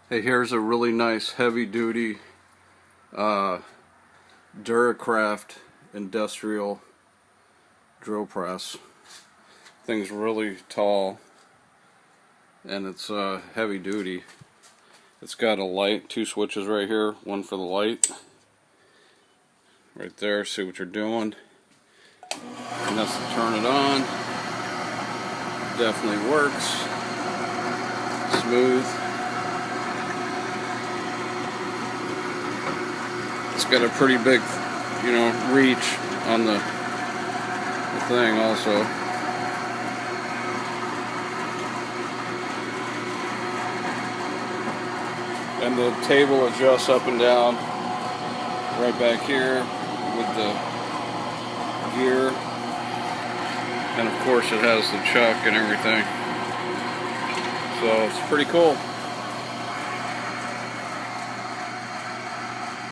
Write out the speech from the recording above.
Hey, here's a really nice heavy-duty Duracraft industrial drill press. Thing's really tall and it's heavy duty. It's got a light, two switches right here, one for the light right there, see what you're doing, and that's to turn it on. Definitely works. Smooth. It's got a pretty big, reach on the thing also. And the table adjusts up and down right back here with the gear. And of course it has the chuck and everything. So it's pretty cool.